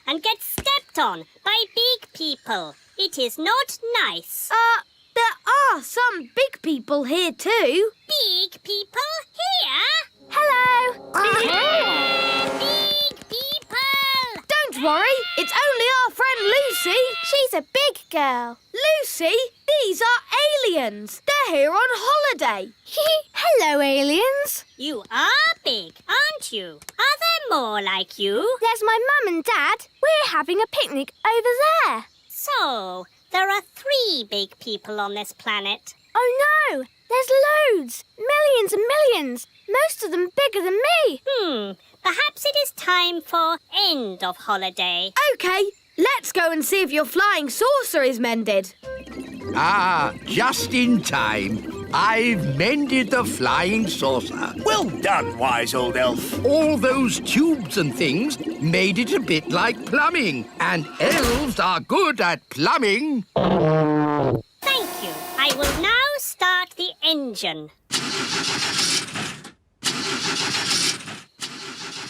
and get stepped on by big people. It is not nice. There are some big people here too. Big people here? Hello. Big people! Don't worry, it's only our friend Lucy. She's a big girl. Lucy, these are aliens. They're here on holiday. Hello, aliens. You are big, aren't you? Are there more like you? There's my mum and dad. We're having a picnic over there. So, there are 3 big people on this planet. Oh no, there's loads. Millions and millions. Most of them bigger than me. Perhaps it is time for end of holiday. OK, let's go and see if your flying saucer is mended. Ah, just in time. I've mended the flying saucer. Well done, wise old elf. All those tubes and things made it a bit like plumbing. And elves are good at plumbing. Thank you. I will now start the engine.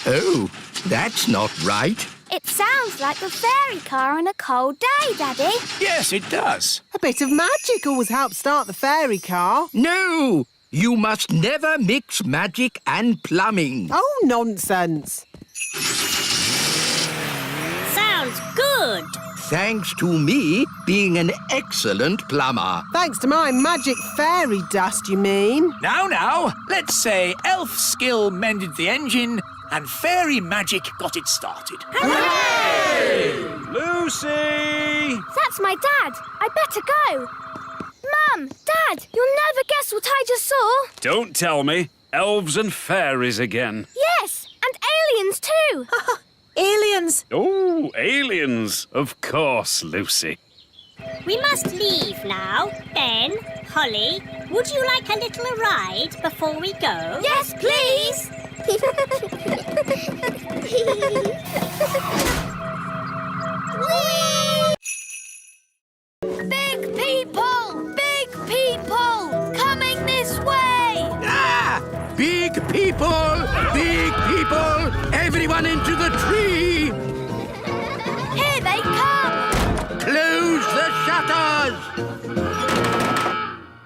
Oh, that's not right. It sounds like a fairy car on a cold day, Daddy. Yes, it does. A bit of magic always helps start the fairy car. No, you must never mix magic and plumbing. Oh, nonsense. Sounds good. Thanks to me being an excellent plumber. Thanks to my magic fairy dust, you mean? Now, let's say elf skill mended the engine and fairy magic got it started. Hooray! Lucy! That's my dad. I better go. Mum, Dad, you'll never guess what I just saw. Don't tell me. Elves and fairies again. Yes, and aliens too. Aliens! Oh, aliens. Of course, Lucy. We must leave now. Ben, Holly, would you like a little ride before we go? Yes, please. Big people, coming this way. Ah! Big people! Big people! Everyone into the tree! Here they come. Close the shutters!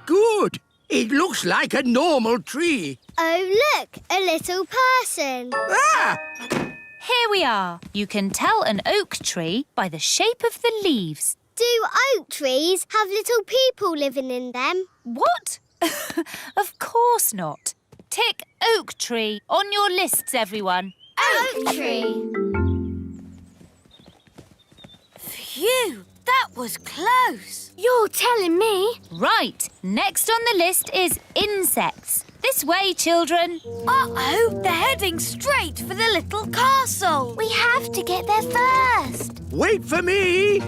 Good! It looks like a normal tree. Oh, look, a little person. Ah! Here we are. You can tell an oak tree by the shape of the leaves. Do oak trees have little people living in them? What? Of course not. Tick oak tree on your lists, everyone. Oak tree. Phew, that was close. You're telling me? Right. Next on the list is insects. This way, children. Uh-oh, they're heading straight for the little castle. We have to get there first. Wait for me!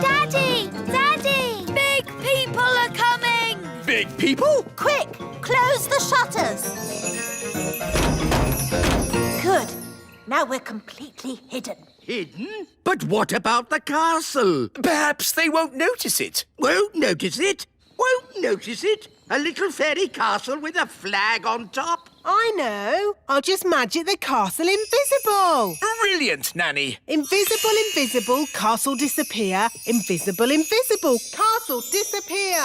Daddy! Daddy! Big people are coming. Big people? Quick, close the shutters. Good. Now we're completely hidden. Hidden? But what about the castle? Perhaps they won't notice it. Won't notice it? Won't notice it? A little fairy castle with a flag on top? I know. I'll just magic the castle invisible. Brilliant, Nanny. Invisible, invisible, castle disappear. Invisible, invisible, castle disappear.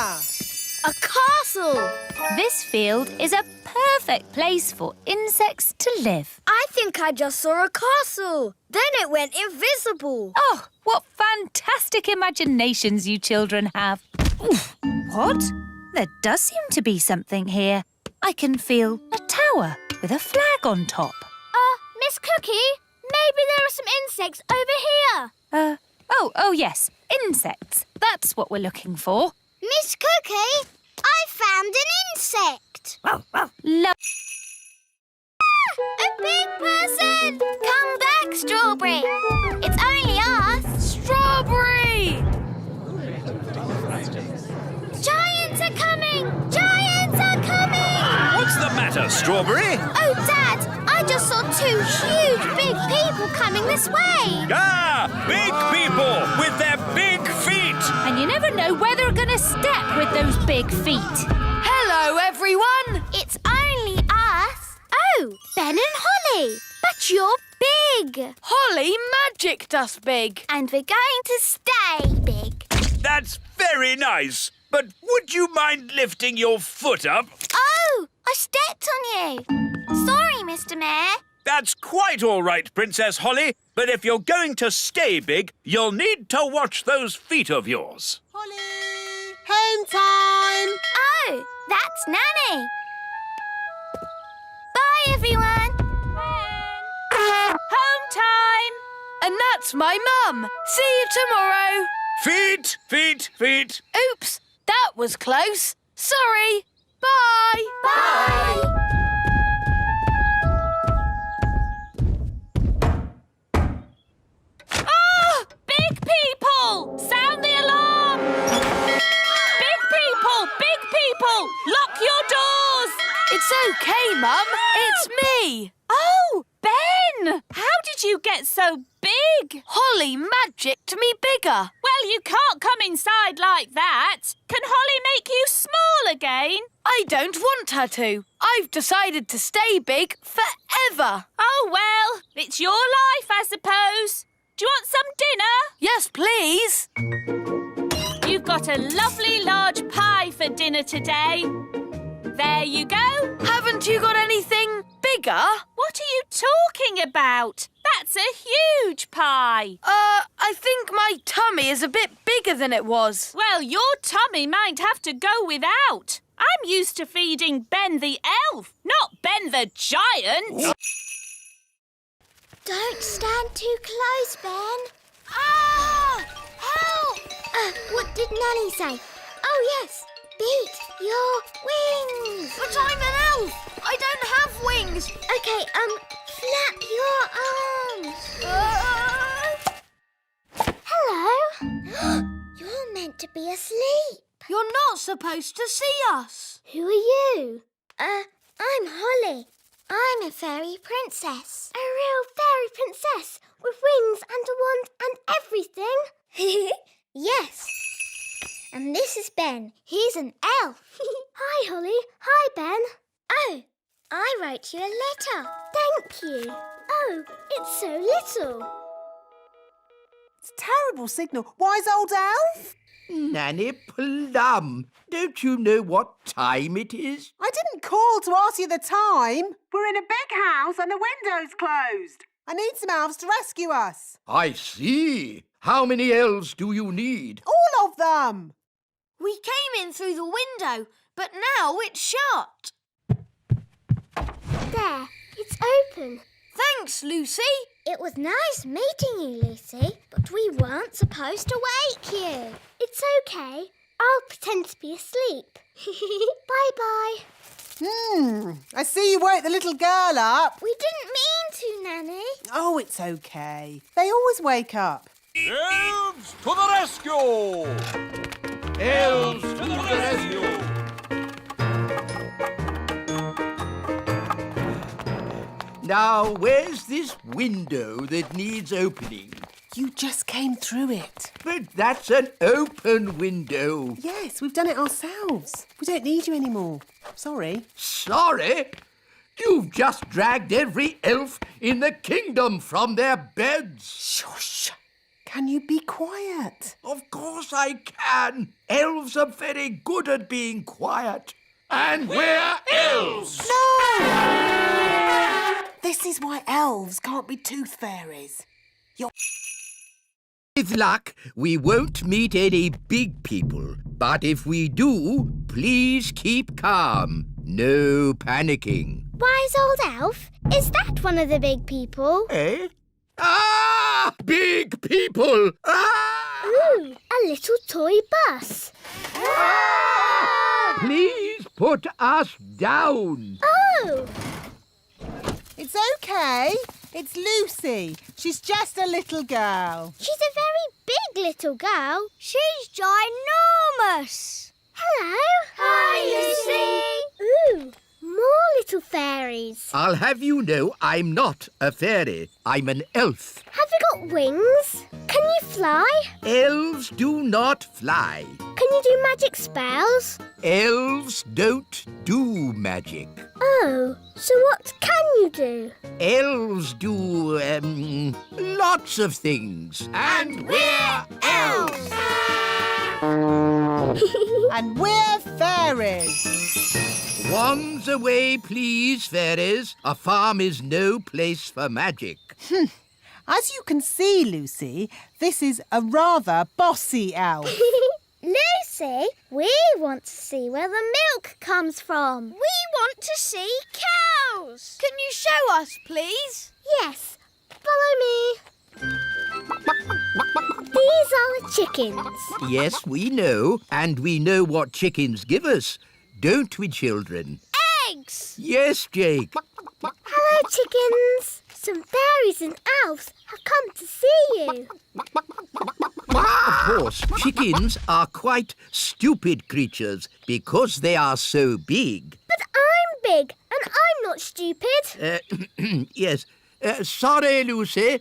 A castle! This field is a perfect place for insects to live. I think I just saw a castle. Then it went invisible. Oh, what fantastic imaginations you children have. Oof. What? There does seem to be something here. I can feel a tower with a flag on top. Miss Cookie, maybe there are some insects over here. Oh yes, insects. That's what we're looking for. Miss Cookie, I found an insect. A big person! Come back, Strawberry. It's only us. Strawberry! Giants are coming! Giants are coming! What's the matter, Strawberry? Oh, Dad, I just saw 2 huge big people coming this way. Ah! Big people with their big feet! And you never know where they're going to step with those big feet. Hello, everyone. It's only us. Oh, Ben and Holly. But you're big. Holly magicked us big. And we're going to stay big. That's very nice. But would you mind lifting your foot up? Oh, I stepped on you. Sorry, Mr. Mayor. That's quite all right, Princess Holly. But if you're going to stay big, you'll need to watch those feet of yours. Holly! Home time! Oh, that's Nanny. Bye, everyone. Home time! And that's my mum. See you tomorrow. Feet, feet, feet. Oops, that was close. Sorry. Bye. Bye. Ah! Big people! Sound the alarm! Big people! Lock your doors! It's okay, Mum. It's me. Oh, Ben! How did you get so big? Holly magicked me bigger. Well, you can't come inside like that. Can Holly make you small again? I don't want her to. I've decided to stay big forever. Oh, well, it's your life, I suppose. Do you want some dinner? Yes, please. You've got a lovely large pie for dinner today. There you go. Haven't you got anything bigger? What are you talking about? That's a huge pie. I think my tummy is a bit bigger than it was. Well, your tummy might have to go without. I'm used to feeding Ben the elf, not Ben the giant. Don't stand too close, Ben. Ah! Help! What did Nanny say? Oh, yes. Beat your wings. But I'm an elf. I don't have wings. Okay, flap your arms. Hello. You're meant to be asleep. You're not supposed to see us. Who are you? I'm Holly. I'm a fairy princess. A real fairy princess with wings and a wand and everything. Yes. And this is Ben. He's an elf. Hi, Holly. Hi, Ben. Oh, I wrote you a letter. Thank you. Oh, it's so little. It's a terrible signal. Wise old elf? Nanny Plum, don't you know what time it is? I didn't call to ask you the time. We're in a big house and the window's closed. I need some elves to rescue us. I see. How many elves do you need? All of them. We came in through the window, but now it's shut. There, it's open. Thanks, Lucy. It was nice meeting you, Lucy, but we weren't supposed to wake you. It's okay. I'll pretend to be asleep. Bye-bye. I see you woke the little girl up. We didn't mean to, Nanny. Oh, it's okay. They always wake up. Elves to the rescue! Elves to the rescue! Now, where's this window that needs opening? You just came through it. But that's an open window. Yes, we've done it ourselves. We don't need you anymore. Sorry. Sorry? You've just dragged every elf in the kingdom from their beds. Shush. Can you be quiet? Of course I can. Elves are very good at being quiet. And we're elves! No! This is why elves can't be tooth fairies. With luck, we won't meet any big people. But if we do, please keep calm. No panicking. Wise old elf, is that one of the big people? Eh? Ah! Big people! Ah! Ooh, a little toy bus. Please put us down. Oh! It's okay. It's Lucy. She's just a little girl. She's a very big little girl. She's ginormous. Hello. Hi, Lucy. Ooh, more little fairies. I'll have you know I'm not a fairy. I'm an elf. Have you got wings? Can you fly? Elves do not fly. Can you do magic spells? Elves don't do magic. Oh, so what can do? Elves do, lots of things. And we're elves! And we're fairies. Wands away, please, fairies. A farm is no place for magic. As you can see, Lucy, this is a rather bossy elf. Lucy, we want to see where the milk comes from. We want to see cows. Can you show us, please? Yes, follow me. These are the chickens. Yes, we know, and we know what chickens give us. Don't we, children? Eggs. Yes, Jake. Hello, chickens. Some fairies and elves have come to see you. Of course, chickens are quite stupid creatures because they are so big. But I'm big and I'm not stupid. Yes. Sorry, Lucy.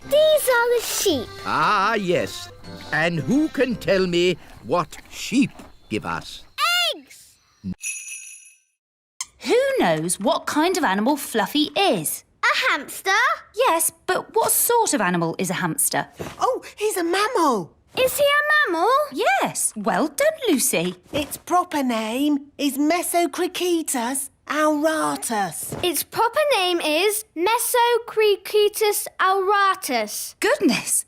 These are the sheep. Ah, yes. And who can tell me what sheep give us? Eggs. Who knows what kind of animal Fluffy is? A hamster. Yes, but what sort of animal is a hamster? Oh, he's a mammal. Is he a mammal? Yes, well done, Lucy. Its proper name is Mesocricetus auratus. Its proper name is Mesocricetus auratus. Goodness,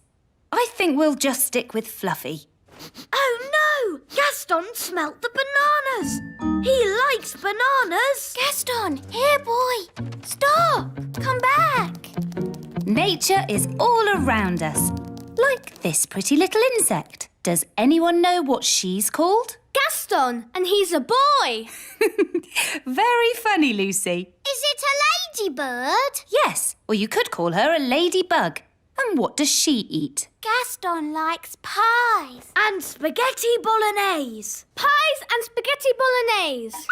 I think we'll just stick with Fluffy. Oh no! Gaston smelt the bananas. He likes bananas. Gaston, here, boy. Stop. Come back. Nature is all around us, like this pretty little insect. Does anyone know what she's called? Gaston, and he's a boy. Very funny, Lucy. Is it a ladybird? Yes, or you could call her a ladybug. And what does she eat? Gaston likes pies. And spaghetti bolognese. Pies and spaghetti bolognese.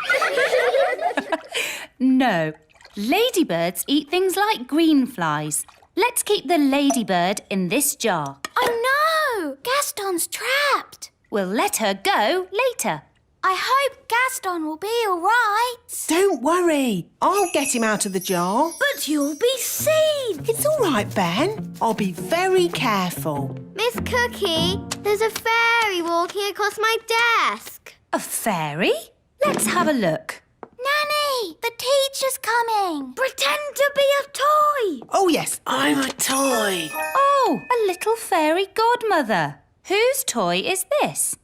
No, ladybirds eat things like green flies. Let's keep the ladybird in this jar. Oh no! Gaston's trapped. We'll let her go later. I hope Gaston will be all right. Don't worry. I'll get him out of the jar. But you'll be seen. It's all right, Ben. I'll be very careful. Miss Cookie, there's a fairy walking across my desk. A fairy? Let's have a look. Nanny, the teacher's coming. Pretend to be a toy. Oh, yes, I'm a toy. Oh, a little fairy godmother. Whose toy is this?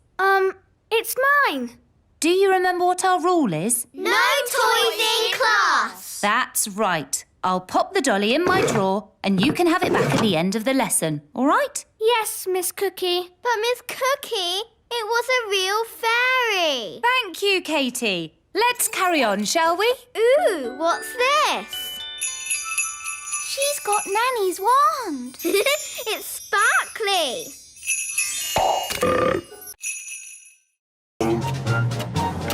It's mine. Do you remember what our rule is? No toys in class. That's right. I'll pop the dolly in my drawer and you can have it back at the end of the lesson, all right? Yes, Miss Cookie. But Miss Cookie, it was a real fairy. Thank you, Katie. Let's carry on, shall we? Ooh, what's this? She's got Nanny's wand. It's sparkly.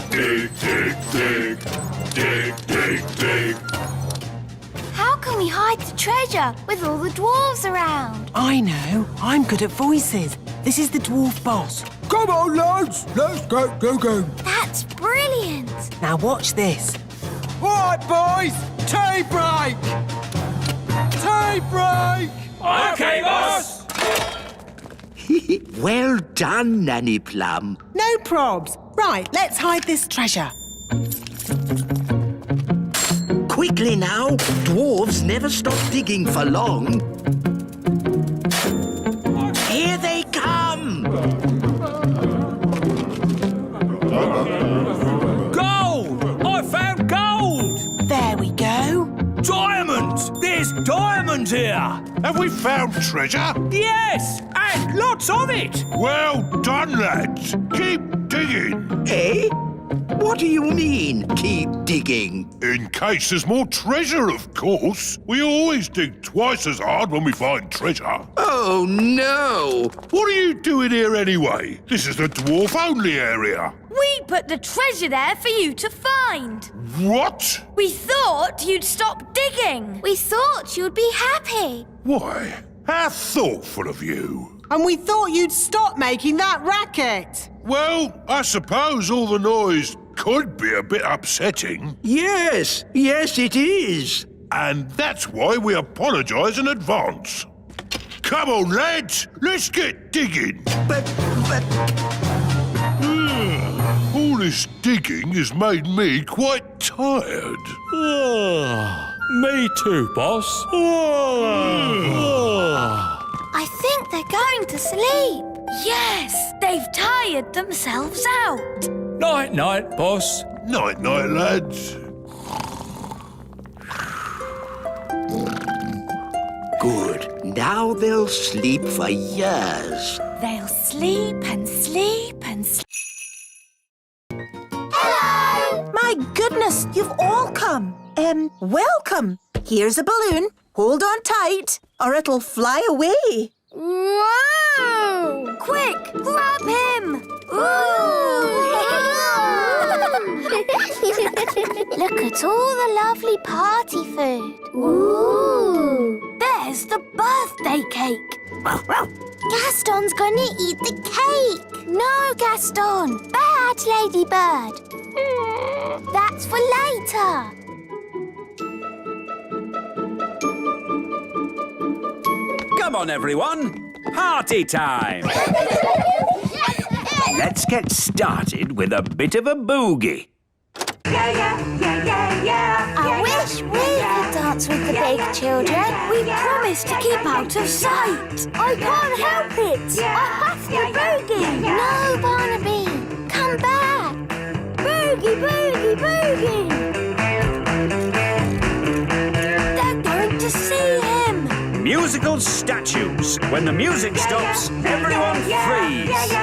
Dig, dig, dig. Dig, dig, dig. How can we hide the treasure with all the dwarves around? I know. I'm good at voices. This is the dwarf boss. Come on, lads. Let's go. That's brilliant. Now watch this. All right, boys. Tea break. Tea break. OK, boss! Well done, Nanny Plum. No probs. Right, let's hide this treasure. Quickly now. Dwarves never stop digging for long. Here they come! Gold! I found gold! There we go. Diamonds! There's diamonds here! Have we found treasure? Yes! And lots of it! Well done, lads. Keep digging. Eh? What do you mean, keep digging? In case there's more treasure, of course. We always dig twice as hard when we find treasure. Oh, no! What are you doing here anyway? This is the dwarf-only area. We put the treasure there for you to find. What? We thought you'd stop digging. We thought you'd be happy. Why? How thoughtful of you. And we thought you'd stop making that racket. Well, I suppose all the noise could be a bit upsetting. Yes, it is. And that's why we apologise in advance. Come on, lads, let's get digging. But... All this digging has made me quite tired. Me too, boss. I think they're going to sleep. Yes, they've tired themselves out. Night-night, boss. Night-night, lads. Good. Now they'll sleep for years. They'll sleep and sleep and sleep. Hello! My goodness, you've all come. Welcome. Here's a balloon. Hold on tight, or it'll fly away. Whoa! Quick, grab him! Look at all the lovely party food. Ooh! There's the birthday cake. Gaston's gonna eat the cake. No, Gaston. Bad, Ladybird. That's for later. Come on, everyone. Party time. Let's get started with a bit of a boogie. I wish we could dance with the big children. We promised to keep out of sight. I can't help it. I have to boogie. No, Barnaby. Come back. Boogie, boogie, boogie. They're going to see him. Musical statues. When the music stops, everyone freeze.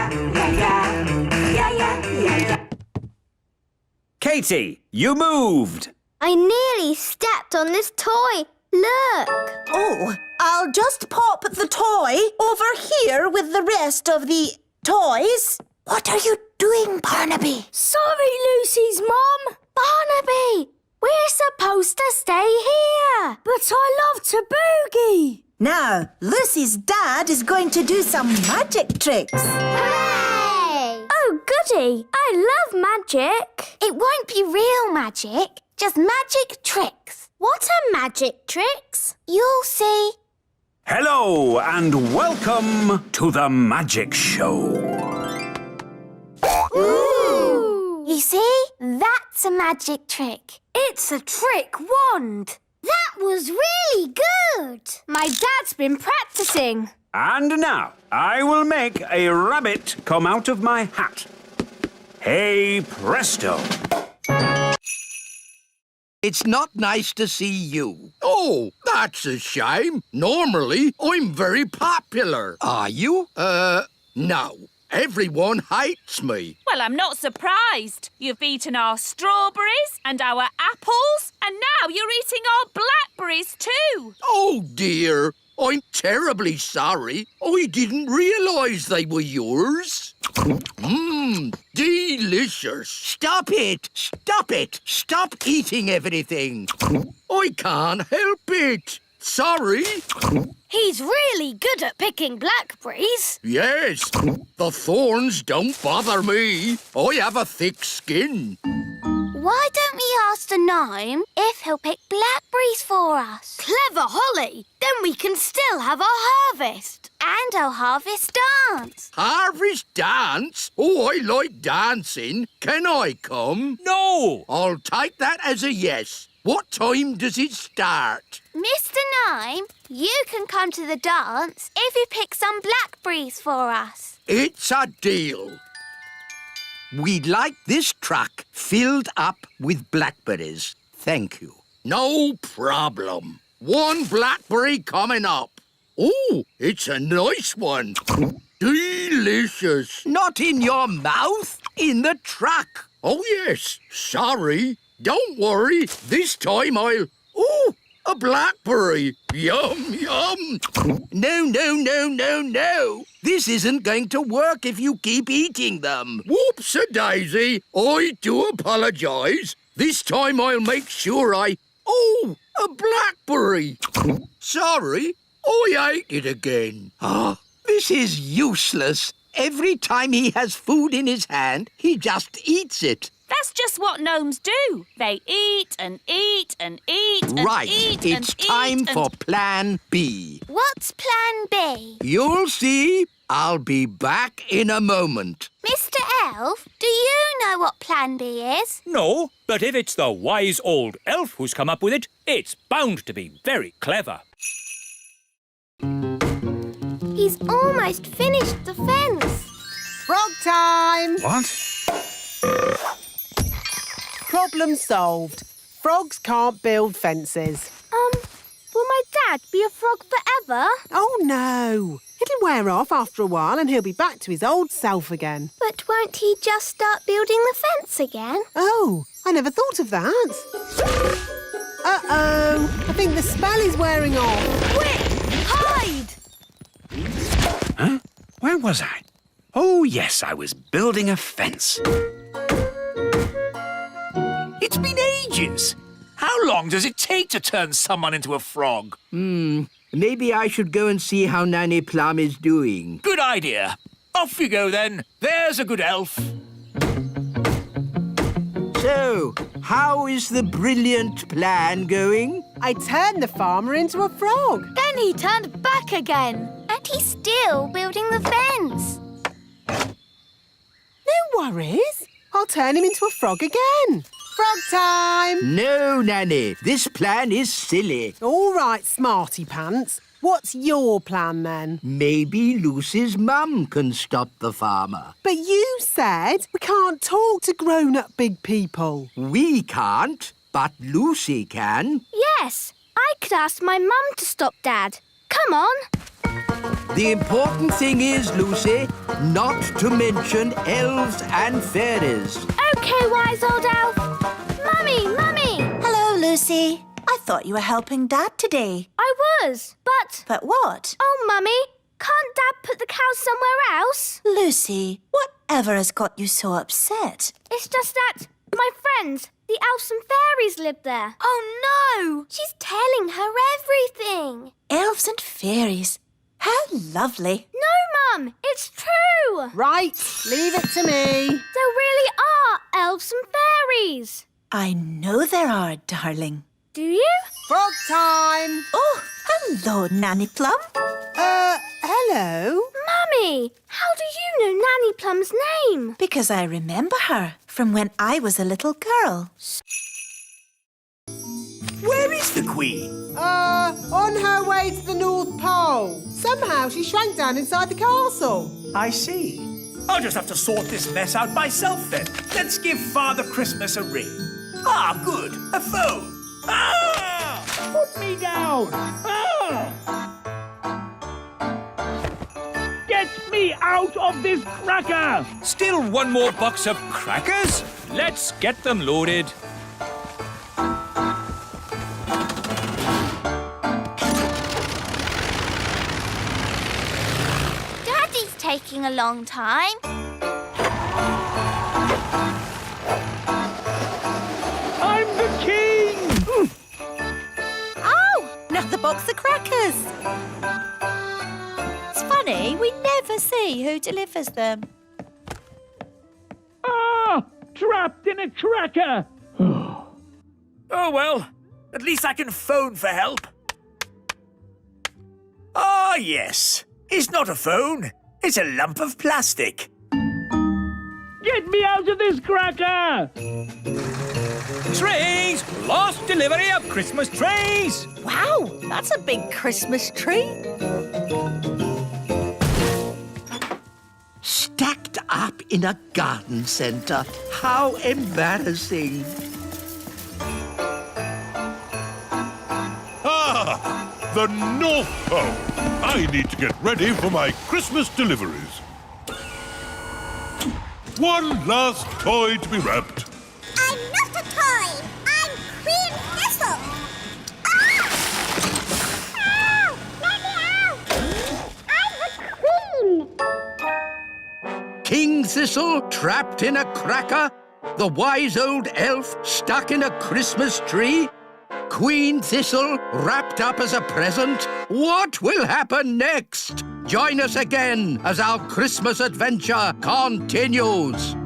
Katie, you moved. I nearly stepped on this toy. Look. Oh, I'll just pop the toy over here with the rest of the toys. What are you doing, Barnaby? Sorry, Lucy's mum. Barnaby, we're supposed to stay here. But I love to boogie. Now, Lucy's dad is going to do some magic tricks. Hooray! Oh, goody. I love magic. It won't be real magic, just magic tricks. What are magic tricks? You'll see. Hello and welcome to the magic show. Ooh! You see? That's a magic trick. It's a trick wand. That was really good. My dad's been practicing. And now I will make a rabbit come out of my hat. Hey presto. It's not nice to see you. Oh, that's a shame. Normally, I'm very popular. Are you? No. Everyone hates me. Well, I'm not surprised. You've eaten our strawberries and our apples, and now you're eating our blackberries too. Oh, dear. I'm terribly sorry. I didn't realise they were yours. Delicious. Stop it. Stop it. Stop eating everything. I can't help it. Sorry. He's really good at picking blackberries. Yes, the thorns don't bother me. I have a thick skin. Why don't we ask the gnome if he'll pick blackberries for us? Clever Holly. Then we can still have our harvest. And our harvest dance. Harvest dance? Oh, I like dancing. Can I come? No! I'll take that as a yes. What time does it start? Mr. Gnome, you can come to the dance if you pick some blackberries for us. It's a deal. We'd like this truck filled up with blackberries. Thank you. No problem. One blackberry coming up. Oh, it's a nice one. Delicious. Not in your mouth, in the truck. Oh, yes. Sorry. Don't worry. This time I'll... Oh, a blackberry. Yum, yum. No. This isn't going to work if you keep eating them. Whoops-a-daisy. I do apologise. This time I'll make sure I... Oh, a blackberry. Sorry, I ate it again. Ah, this is useless. Every time he has food in his hand, he just eats it. That's just what gnomes do. They eat and eat and eat and Right, eat it's and time eat for Plan B. What's Plan B? You'll see. I'll be back in a moment. Mr. Elf, do you know what Plan B is? No, but if it's the wise old elf who's come up with it, it's bound to be very clever. He's almost finished the fence. Frog time! What? Problem solved. Frogs can't build fences. Will my dad be a frog forever? Oh, no. It'll wear off after a while and he'll be back to his old self again. But won't he just start building the fence again? Oh, I never thought of that. Uh-oh. I think the spell is wearing off. Quick, hide! Huh? Where was I? Oh, yes, I was building a fence. It's been ages. How long does it take to turn someone into a frog? Maybe I should go and see how Nanny Plum is doing. Good idea. Off you go, then. There's a good elf. So, how is the brilliant plan going? I turned the farmer into a frog. Then he turned back again. And he's still building the fence. No worries. I'll turn him into a frog again. Frog time! No, Nanny. This plan is silly. All right, smarty pants. What's your plan, then? Maybe Lucy's mum can stop the farmer. But you said we can't talk to grown-up big people. We can't, but Lucy can. Yes, I could ask my mum to stop Dad. Come on. The important thing is, Lucy, not to mention elves and fairies. OK, wise old elf. Mummy, Mummy! Hello, Lucy. I thought you were helping Dad today. I was, but... But what? Oh, Mummy, can't Dad put the cows somewhere else? Lucy, whatever has got you so upset? It's just that my friends, the elves and fairies, live there. Oh, no! She's telling her everything. Elves and fairies. How lovely. No, Mum, it's true. Right, leave it to me. There really are elves and fairies. I know there are, darling. Do you? Frog time! Oh, hello, Nanny Plum. Hello? Mummy, how do you know Nanny Plum's name? Because I remember her from when I was a little girl. Where is the Queen? On her way to the North Pole. Somehow she shrank down inside the castle. I see. I'll just have to sort this mess out myself, then. Let's give Father Christmas a ring. Ah, good. A phone. Ah! Put me down. Ah! Get me out of this cracker! Still one more box of crackers? Let's get them loaded. Daddy's taking a long time. I'm the king! Oh, another box of crackers. It's funny, we never see who delivers them. Ah! Trapped in a cracker! Oh, well, at least I can phone for help. Ah, yes. It's not a phone. It's a lump of plastic. Get me out of this cracker! Trays! Last delivery of Christmas trays! Wow, that's a big Christmas tree. Stacked up in a garden centre. How embarrassing. Ah! The North Pole! I need to get ready for my Christmas deliveries. One last toy to be wrapped. I'm not a toy. I'm Queen Thistle. Ah! Ah! Let me out! I'm the Queen. King Thistle trapped in a cracker? The wise old elf stuck in a Christmas tree? Queen Thistle wrapped up as a present? What will happen next? Join us again as our Christmas adventure continues.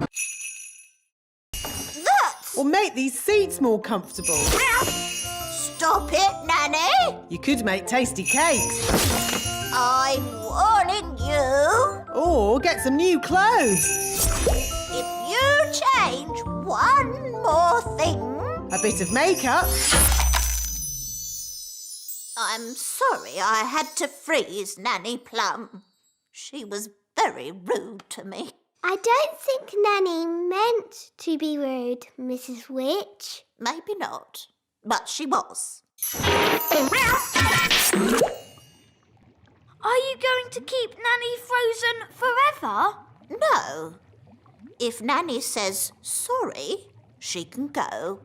Or make these seats more comfortable. Stop it, Nanny! You could make tasty cakes. I'm warning you. Or get some new clothes. If you change one more thing... A bit of makeup. I'm sorry I had to freeze Nanny Plum. She was very rude to me. I don't think Nanny meant to be rude, Mrs. Witch. Maybe not, but she was. Are you going to keep Nanny frozen forever? No. If Nanny says sorry, she can go.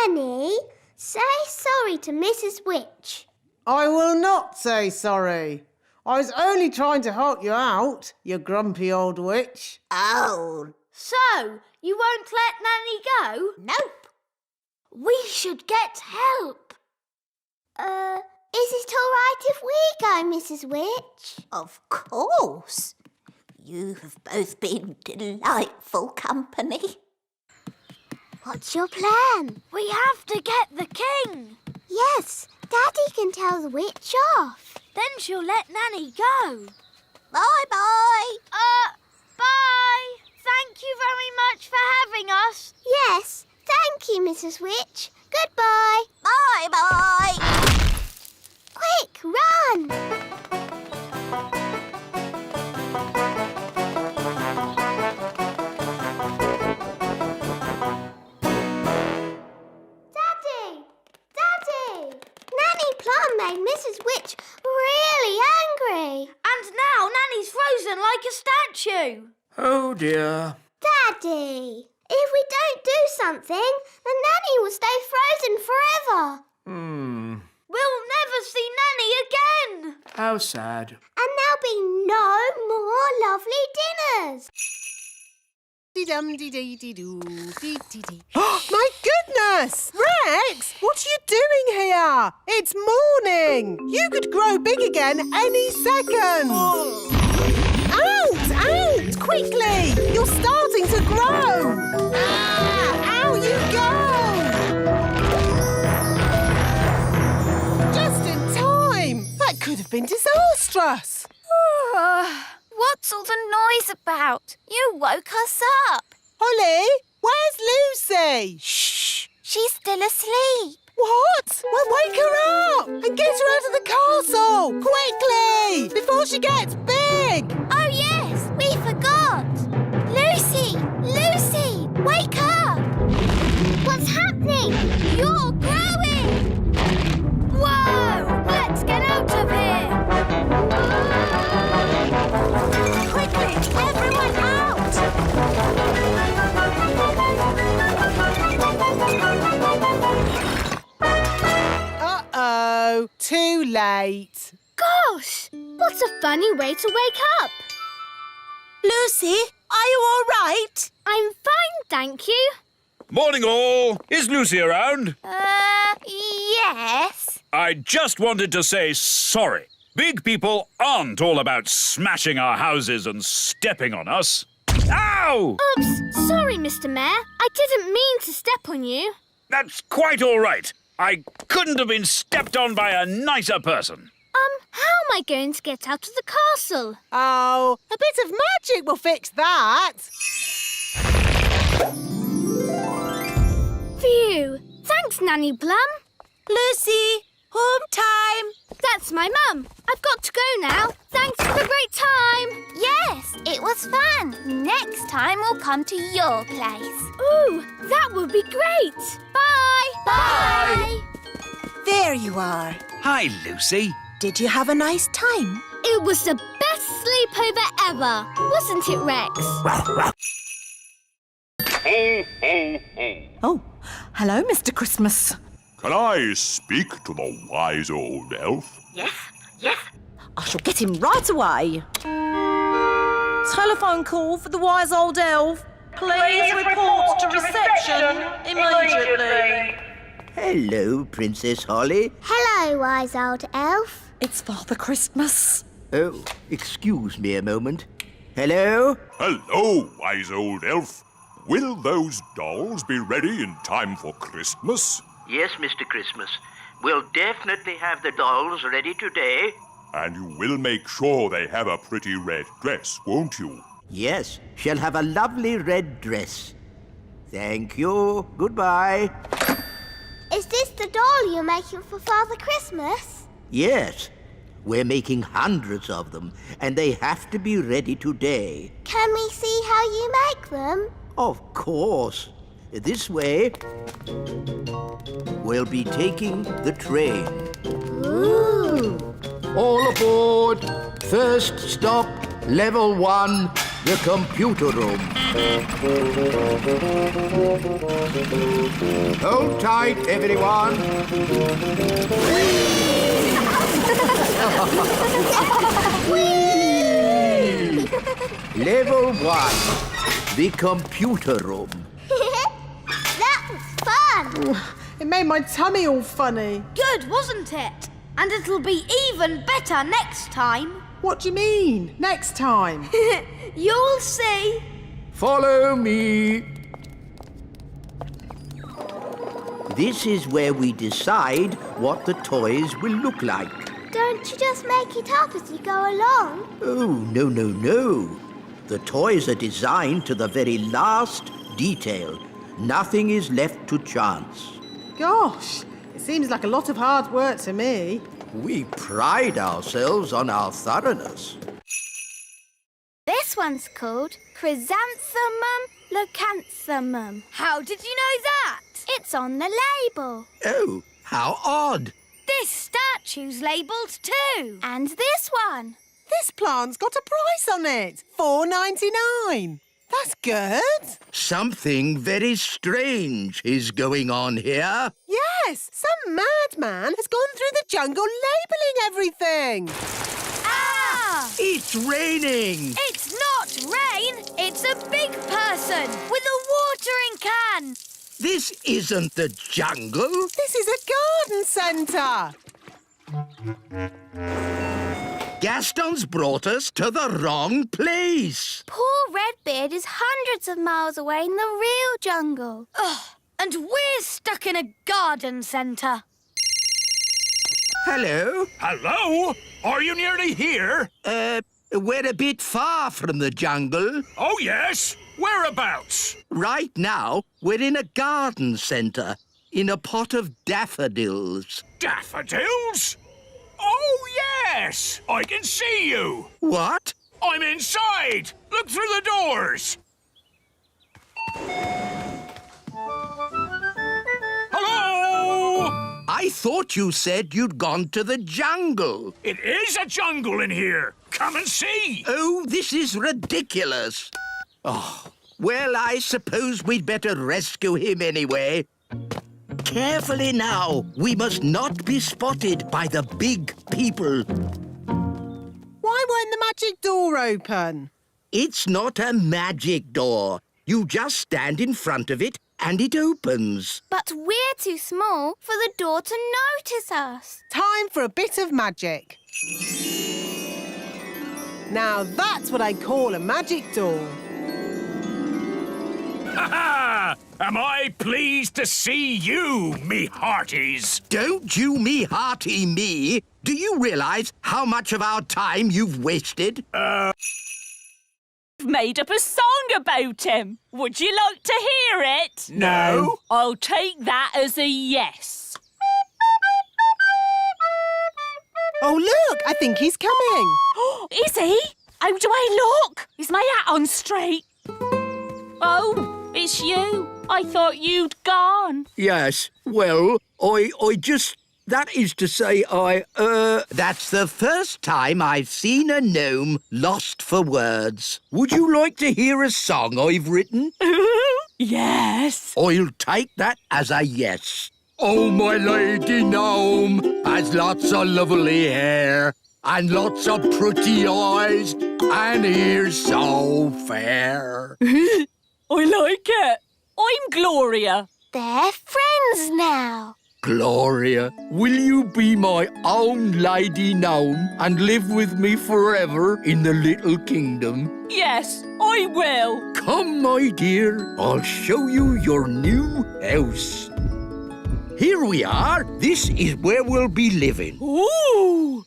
Nanny, say sorry to Mrs. Witch. I will not say sorry. I was only trying to help you out, you grumpy old witch. Oh. So, you won't let Nanny go? Nope. We should get help. Is it all right if we go, Mrs. Witch? Of course. You have both been delightful company. What's your plan? We have to get the king. Yes, Daddy can tell the witch off. Then she'll let Nanny go. Bye-bye. Bye. Thank you very much for having us. Yes, thank you, Mrs. Witch. Goodbye. Bye-bye. Quick, run! Daddy! Daddy! Nanny Plum made Mrs. Witch really angry. And now Nanny's frozen like a statue. Oh, dear. Daddy! If we don't do something, then Nanny will stay frozen forever. We'll never see Nanny again. How sad. And there'll be no more lovely dinners. My goodness! Rex, what are you doing here? It's morning. You could grow big again any second. Out! Quickly! You're starting to grow. Out you go! Just in time. That could have been disastrous. What's all the noise about? You woke us up. Holly, where's Lucy? Shh, she's still asleep. What? Well, wake her up and get her out of the castle! Quickly! Before she gets big! Oh, yes, we forgot. Lucy! Lucy! Wake up! What's happening? You're growing! Whoa! Let's get out of here. Quickly, everyone out! Uh-oh, too late. Gosh, what a funny way to wake up. Lucy, are you all right? I'm fine, thank you. Morning, all. Is Lucy around? Yes. I just wanted to say sorry. Big people aren't all about smashing our houses and stepping on us. Ow! Oops, sorry, Mr. Mayor. I didn't mean to step on you. That's quite all right. I couldn't have been stepped on by a nicer person. How am I going to get out of the castle? Oh, a bit of magic will fix that. Phew. Thanks, Nanny Plum. Lucy, home time. That's my mum. I've got to go now. Thanks for the great time. Yes, it was fun. Next time we'll come to your place. Ooh, that would be great. Bye. Bye. There you are. Hi, Lucy. Did you have a nice time? It was the best sleepover ever, wasn't it, Rex? Oh, hello, Mr. Christmas. Can I speak to the wise old elf? Yes. I shall get him right away. Telephone call for the wise old elf. Please report to reception immediately. Hello, Princess Holly. Hello, wise old elf. It's Father Christmas. Oh, excuse me a moment. Hello? Hello, wise old elf. will those dolls be ready in time for Christmas? Yes, Mr. Christmas. We'll definitely have the dolls ready today. And you will make sure they have a pretty red dress, won't you? Yes, she'll have a lovely red dress. Thank you. Goodbye. Is this the doll you're making for Father Christmas? Yes, we're making hundreds of them, and they have to be ready today. Can we see how you make them? Of course. This way, we'll be taking the train. Ooh! All aboard. First stop, level 1, the computer room. Hold tight, everyone. Level 1, the computer room. That was fun! It made my tummy all funny. Good, wasn't it? And it'll be even better next time. What do you mean, next time? You'll see. Follow me. This is where we decide what the toys will look like. Don't you just make it up as you go along? Oh, no, no, no. The toys are designed to the very last detail. Nothing is left to chance. Gosh, it seems like a lot of hard work to me. We pride ourselves on our thoroughness. This one's called Chrysanthemum Leucanthemum. How did you know that? It's on the label. Oh, how odd. This statue's labelled too. And this one. This plant's got a price on it. $4.99. That's good. Something very strange is going on here. Yes, some madman has gone through the jungle labelling everything. Ah! It's raining. It's not rain. It's a big person with a watering can. This isn't the jungle. This is a garden centre. Gaston's brought us to the wrong place. Poor Redbeard is hundreds of miles away in the real jungle. Ugh, and we're stuck in a garden centre. Hello? Hello? Are you nearly here? We're a bit far from the jungle. Oh, yes. Whereabouts? Right now, we're in a garden centre, in a pot of daffodils. Daffodils? Oh, yes! I can see you. What? I'm inside. Look through the doors. Hello? I thought you said you'd gone to the jungle. It is a jungle in here. Come and see. Oh, this is ridiculous. Oh, well, I suppose we'd better rescue him anyway. Carefully now. We must not be spotted by the big people. Why won't the magic door open? It's not a magic door. You just stand in front of it and it opens. But we're too small for the door to notice us. Time for a bit of magic. Now that's what I call a magic door. Ha-ha! Am I pleased to see you, me hearties? Don't you me hearty me. Do you realise how much of our time you've wasted? Made up a song about him. Would you like to hear it? No. I'll take that as a yes. Oh, look, I think he's coming. Is he? How do I look? Is my hat on straight? Oh, it's you. I thought you'd gone. Yes, well, I just... That is to say, That's the first time I've seen a gnome lost for words. Would you like to hear a song I've written? Yes. I'll take that as a yes. Oh, my lady gnome has lots of lovely hair and lots of pretty eyes and ears so fair. I like it. I'm Gloria. They're friends now. Gloria, will you be my own lady gnome and live with me forever in the little kingdom? Yes, I will. Come, my dear, I'll show you your new house. Here we are. This is where we'll be living. Ooh!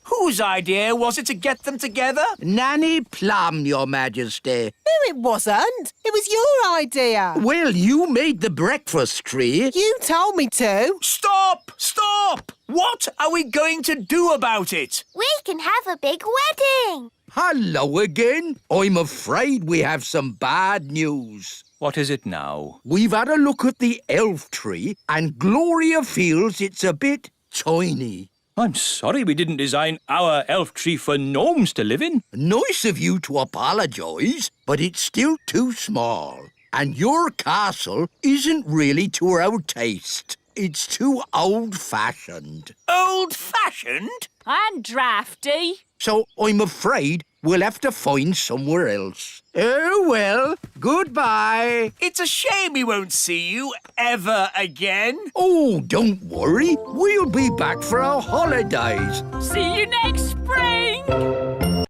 Whose idea was it to get them together? Nanny Plum, Your Majesty. No, it wasn't. It was your idea. Well, you made the breakfast tree. You told me to. Stop! Stop! What are we going to do about it? We can have a big wedding. Hello again. I'm afraid we have some bad news. What is it now? We've had a look at the elf tree and Gloria feels it's a bit tiny. I'm sorry we didn't design our elf tree for gnomes to live in. Nice of you to apologise, but it's still too small. And your castle isn't really to our taste. It's too old-fashioned. Old-fashioned? And drafty. So I'm afraid we'll have to find somewhere else. Oh, well, goodbye. It's a shame we won't see you ever again. Oh, don't worry. We'll be back for our holidays. See you next spring. Nanny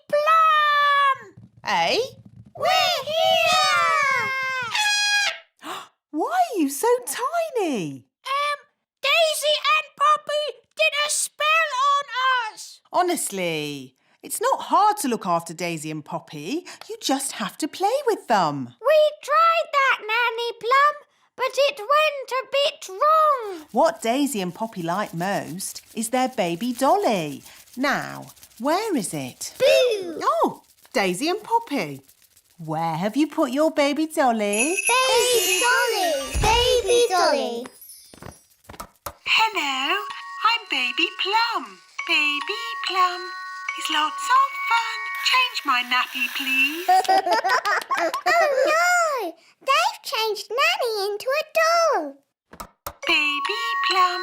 Plum! Eh? We're here! Why are you so tiny? Daisy and Poppy did a spell on us! Honestly, it's not hard to look after Daisy and Poppy. You just have to play with them. We tried that, Nanny Plum, but it went a bit wrong. What Daisy and Poppy like most is their baby dolly. Now, where is it? Boo! Oh, Daisy and Poppy. Where have you put your baby dolly? Baby Dolly! Baby Dolly! Hello, I'm Baby Plum. Baby Plum is lots of fun. Change my nappy, please. Oh no! They've changed Nanny into a doll. Baby Plum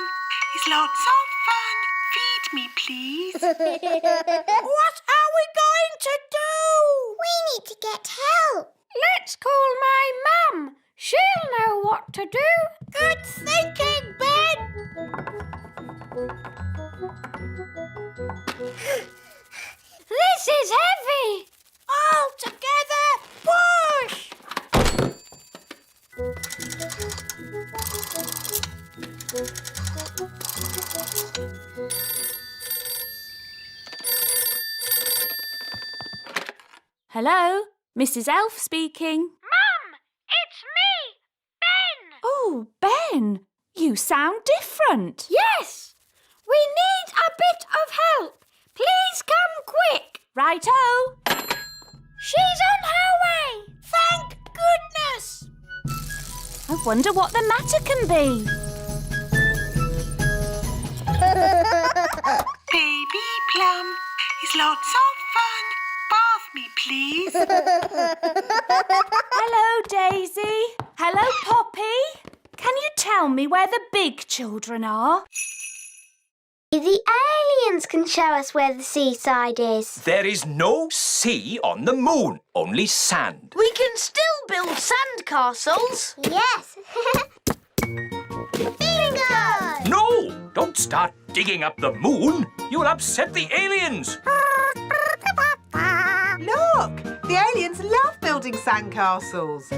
is lots of fun. Feed me, please. What are we going to do? We need to get help. Let's call my mum. She'll know what to do. Good thinking, Ben. This is heavy. All together, push. Hello, Mrs. Elf speaking. Mum, it's me, Ben. Oh, Ben, you sound different. Yes, we need a bit of help. Please come quick. Righto. She's on her way. Thank goodness. I wonder what the matter can be. Baby Plum is lots of fun. Bath me, please. Hello, Daisy. Hello, Poppy. Can you tell me where the big children are? The aliens can show us where the seaside is. There is no sea on the moon, only sand. We can still build sand castles. Yes. Bingo! No! Don't start digging up the moon. You'll upset the aliens. Look, the aliens love building sandcastles.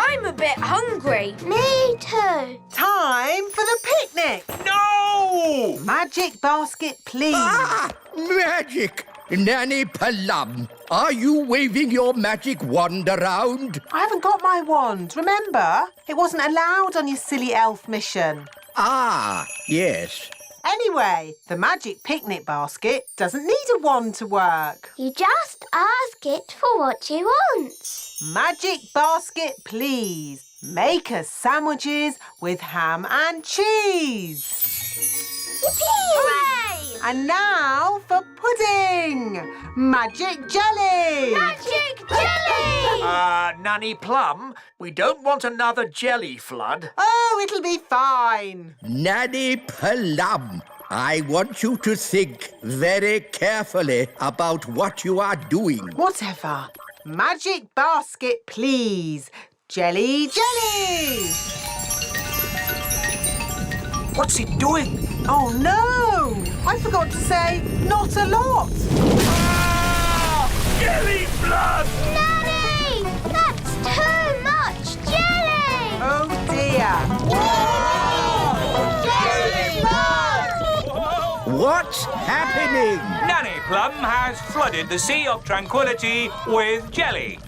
I'm a bit hungry. Me too. Time for the picnic. No! Magic basket, please. Ah! Magic! Nanny Plum, are you waving your magic wand around? I haven't got my wand, remember? It wasn't allowed on your silly elf mission. Ah, yes. Anyway, the magic picnic basket doesn't need a wand to work. You just ask it for what you want. Magic basket, please. Make us sandwiches with ham and cheese. Hooray! And now for pudding. Magic jelly. Magic jelly! Nanny Plum, we don't want another jelly flood. Oh, it'll be fine. Nanny Plum, I want you to think very carefully about what you are doing. Whatever. Magic basket, please. Jelly, jelly! What's it doing? Oh, no! I forgot to say, not a lot. Jelly blood! Nanny! That's too much jelly! Oh, dear. What's happening? Nanny Plum has flooded the Sea of Tranquility with jelly.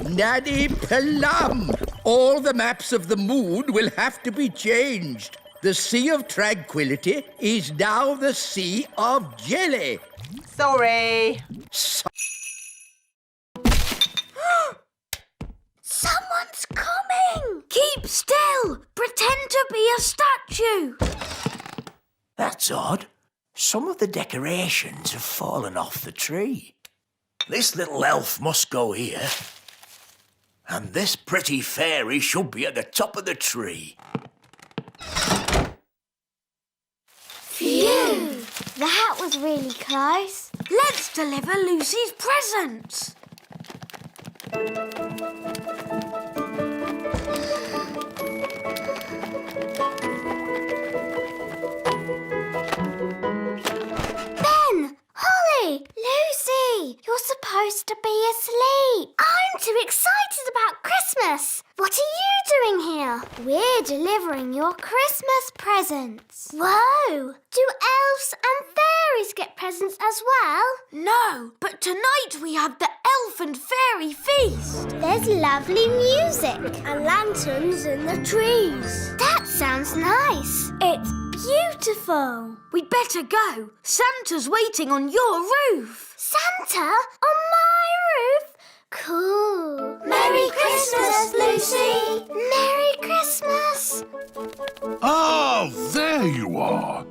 Nanny Plum! All the maps of the moon will have to be changed. The Sea of Tranquility is now the Sea of Jelly. Sorry. Someone's coming! Keep still! Pretend to be a statue! That's odd. Some of the decorations have fallen off the tree. This little elf must go here. And this pretty fairy should be at the top of the tree. Phew! That was really close. Let's deliver Lucy's presents! Ben! Holly! Lucy! You're supposed to be asleep. I'm too excited about Christmas. What are you doing here? We're delivering your Christmas presents. Whoa! Do elves and fairies get presents as well? No, but tonight we have the elf and fairy feast. There's lovely music and lanterns in the trees. That sounds nice. It's beautiful. We'd better go. Santa's waiting on your roof. Santa on my roof? Cool. Merry Christmas, Lucy. Merry Christmas. Ah, there you are.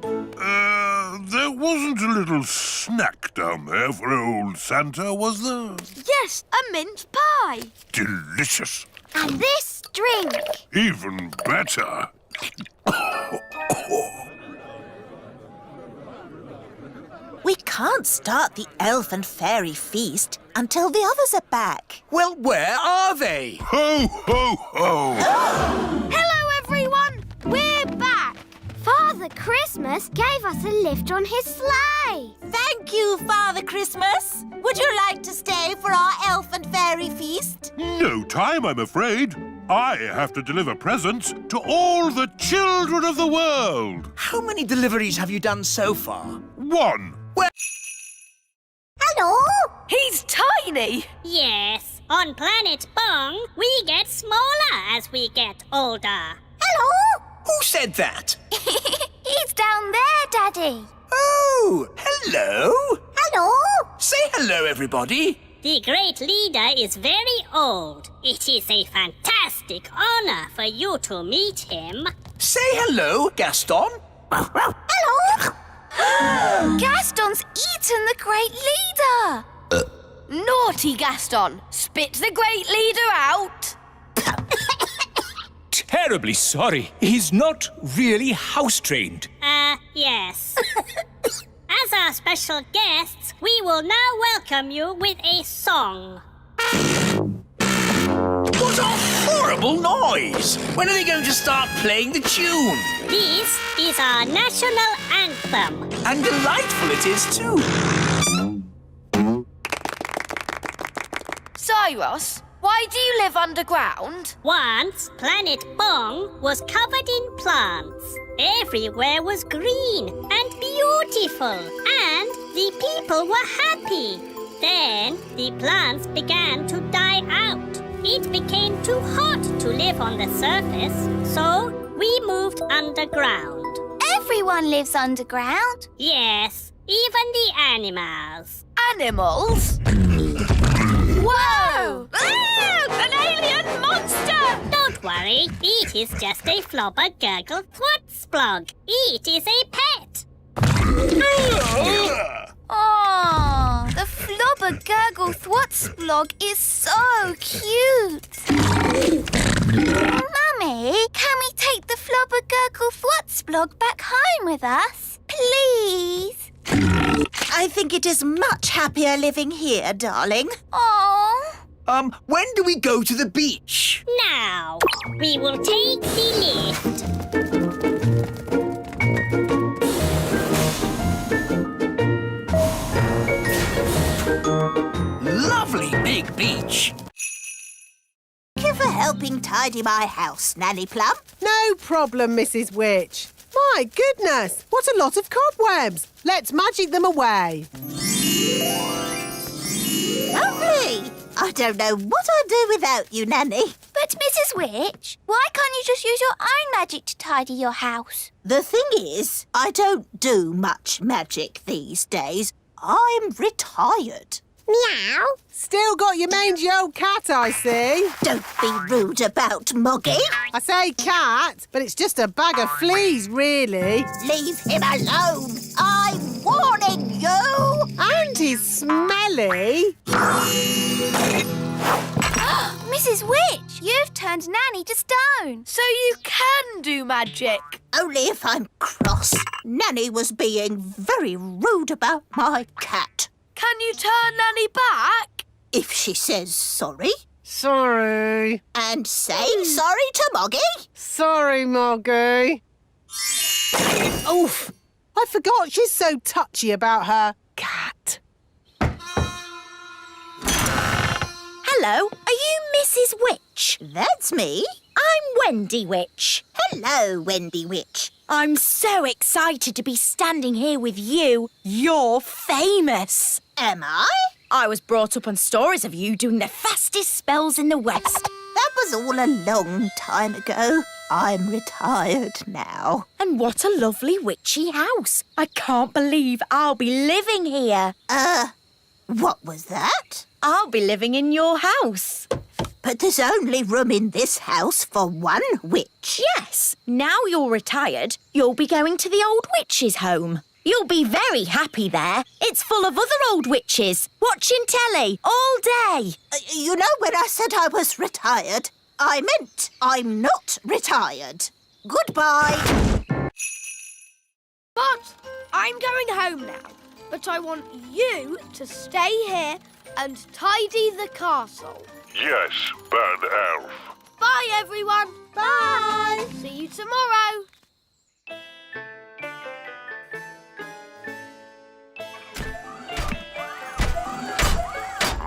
There wasn't a little snack down there for old Santa, was there? Yes, a mince pie. Delicious. And this drink. Even better. We can't start the elf and fairy feast until the others are back. Well, where are they? Ho, ho, ho! Hello, everyone. We're back. Father Christmas gave us a lift on his sleigh. Thank you, Father Christmas. Would you like to stay for our elf and fairy feast? No time, I'm afraid. I have to deliver presents to all the children of the world. How many deliveries have you done so far? One. Hello. He's tiny. Yes, on planet Bong, we get smaller as we get older. Hello. Who said that? He's down there, Daddy. Oh, hello. Hello. Say hello, everybody. The great leader is very old. It is a fantastic honor for you to meet him. Say hello, Gaston. Hello. Gaston's eaten the great leader. Naughty Gaston. Spit the great leader out. Terribly sorry. He's not really house-trained. Yes. As our special guests, we will now welcome you with a song. What a horrible noise! When are they going to start playing the tune? This is our national anthem. And delightful it is, too. Cyrus, why do you live underground? Once, planet Bong was covered in plants. Everywhere was green and beautiful, and the people were happy. Then the plants began to die out. It became too hot to live on the surface, so we moved underground. Everyone lives underground. Yes, even the animals. Animals? Whoa! An alien monster! Don't worry, it is just a flobber gurgle thwutsplog. It is a pet. Oh, the flobber gurgle thwutsplog is so cute. Mummy, can we take the flobber gurgle thwutsplog back home with us? Please? I think it is much happier living here, darling. Aww. When do we go to the beach? Now, we will take the lift. Lovely big beach. Thank you for helping tidy my house, Nanny Plum. No problem, Mrs. Witch. My goodness, what a lot of cobwebs. Let's magic them away. Lovely. I don't know what I'd do without you, Nanny. But, Mrs. Witch, why can't you just use your own magic to tidy your house? The thing is, I don't do much magic these days. I'm retired. Meow. Still got your mangy old cat, I see. Don't be rude about Moggy. I say cat, but it's just a bag of fleas, really. Leave him alone. I'm warning you. And he's smelly. Mrs. Witch, you've turned Nanny to stone. So you can do magic. Only if I'm cross. Nanny was being very rude about my cat. Can you turn Nanny back? If she says sorry. Sorry. And say sorry to Moggy. Sorry, Moggy. Oof. I forgot she's so touchy about her cat. Hello, are you Mrs. Witch? That's me. I'm Wendy Witch. Hello, Wendy Witch. I'm so excited to be standing here with you. You're famous. Am I? I was brought up on stories of you doing the fastest spells in the West. That was all a long time ago. I'm retired now. And what a lovely witchy house. I can't believe I'll be living here. What was that? I'll be living in your house. But there's only room in this house for one witch. Yes. Now you're retired, you'll be going to the old witch's home. You'll be very happy there. It's full of other old witches, watching telly all day. You know, when I said I was retired, I meant I'm not retired. Goodbye. But I'm going home now. But I want you to stay here and tidy the castle. Yes, bad elf. Bye, everyone. Bye. See you tomorrow.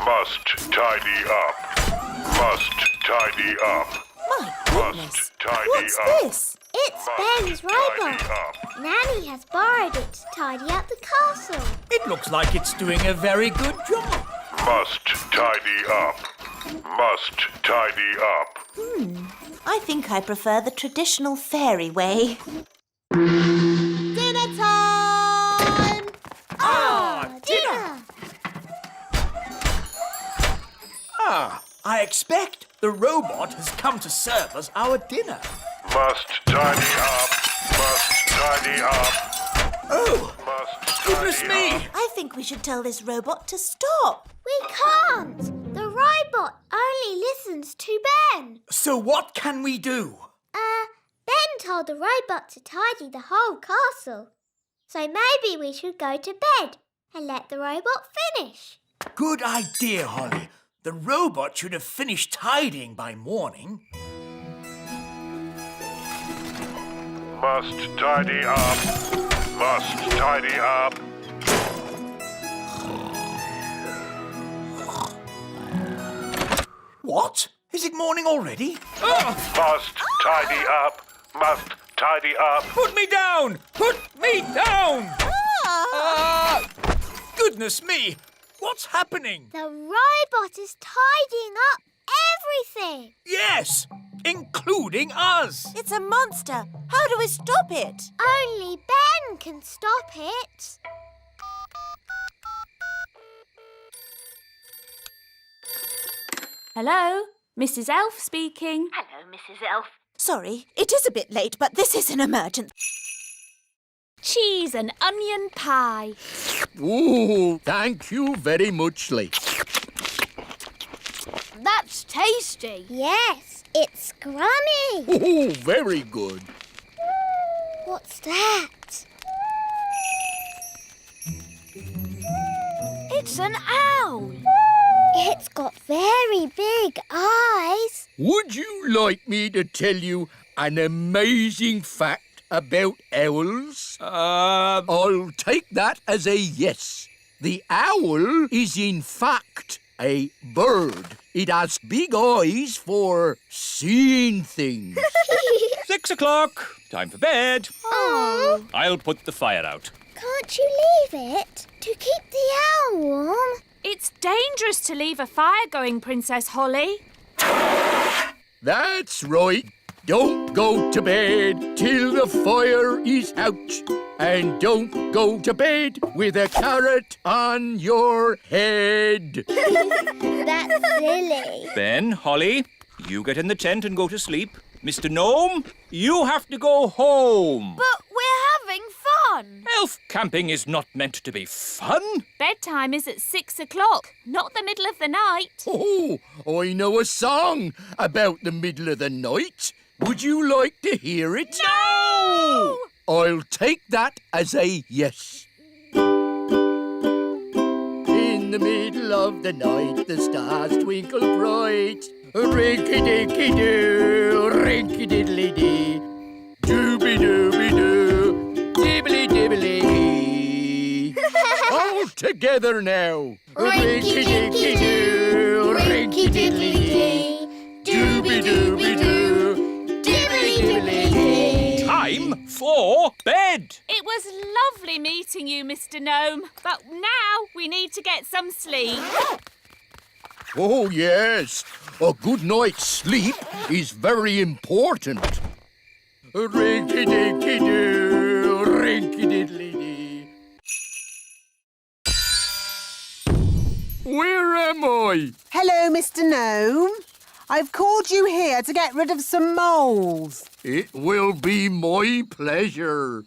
Must tidy up. Must tidy up. My goodness. Must tidy What's up. this? It's Ben's Tidy robot. up. Nanny has borrowed it to tidy up the castle. It looks like it's doing a very good job. Must tidy up. Must tidy up. I think I prefer the traditional fairy way. Dinner time! Dinner! I expect the robot has come to serve us our dinner. Must tidy up. Must tidy up. Oh, Must goodness tidy me! up. I think we should tell this robot to stop. We can't. The robot only listens to Ben. So what can we do? Ben told the robot to tidy the whole castle. So maybe we should go to bed and let the robot finish. Good idea, Holly. The robot should have finished tidying by morning. Must tidy up. Must tidy up. What? Is it morning already? Must tidy up. Must tidy up. Put me down! Put me down! Goodness me! What's happening? The robot is tidying up everything. Yes, including us. It's a monster. How do we stop it? Only Ben can stop it. Hello, Mrs. Elf speaking. Hello, Mrs. Elf. Sorry, it is a bit late, but this is an emergency. Cheese and onion pie. Ooh, thank you very muchly. That's tasty. Yes, it's scrummy. Ooh, very good. What's that? It's an owl. It's got very big eyes. Would you like me to tell you an amazing fact about owls? I'll take that as a yes. The owl is in fact a bird. It has big eyes for seeing things. 6 o'clock. Time for bed. Oh, I'll put the fire out. can't you leave it to keep the owl warm? It's dangerous to leave a fire going, Princess Holly. That's right. Don't go to bed till the fire is out. And don't go to bed with a carrot on your head. That's silly. Ben, Holly, you get in the tent and go to sleep. Mr. Gnome, you have to go home. But we're having fun. Elf camping is not meant to be fun. Bedtime is at 6 o'clock, not the middle of the night. Oh, I know a song about the middle of the night. Would you like to hear it? No! I'll take that as a yes. In the middle of the night, the stars twinkle bright. Rinky-dinky-doo, rinky-diddly-dee. Dooby-dooby-doo, dibbly-dibbly-dee. All together now. Rinky-dinky-doo, rinky-diddly-dee. Dooby-dooby-doo, dibbly-dibbly-dee. Time for bed. It was lovely meeting you, Mr. Gnome, but now we need to get some sleep. Oh, yes. A good night's sleep is very important. Rinky-dinky-doo, rinky-diddly-dee. Where am I? Hello, Mr. Gnome. I've called you here to get rid of some moles. It will be my pleasure.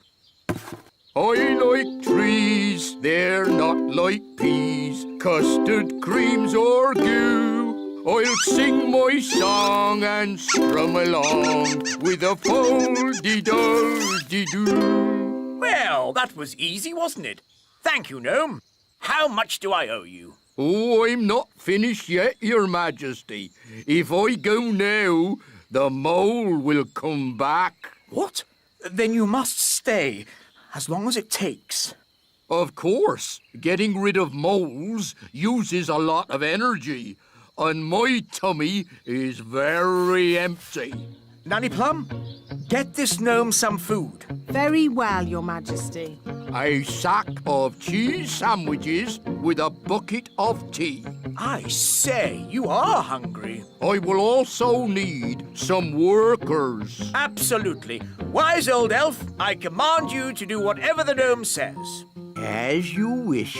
I like trees, they're not like peas, custard, creams or goo. I'll sing my song and strum along with a fol-de-dol-de-doo. Well, that was easy, wasn't it? Thank you, Gnome. How much do I owe you? Oh, I'm not finished yet, Your Majesty. If I go now, the mole will come back. What? Then you must stay, as long as it takes. Of course. Getting rid of moles uses a lot of energy, and my tummy is very empty. Nanny Plum, get this gnome some food. Very well, Your Majesty. A sack of cheese sandwiches with a bucket of tea. I say, you are hungry. I will also need some workers. Absolutely. Wise old elf, I command you to do whatever the gnome says. As you wish.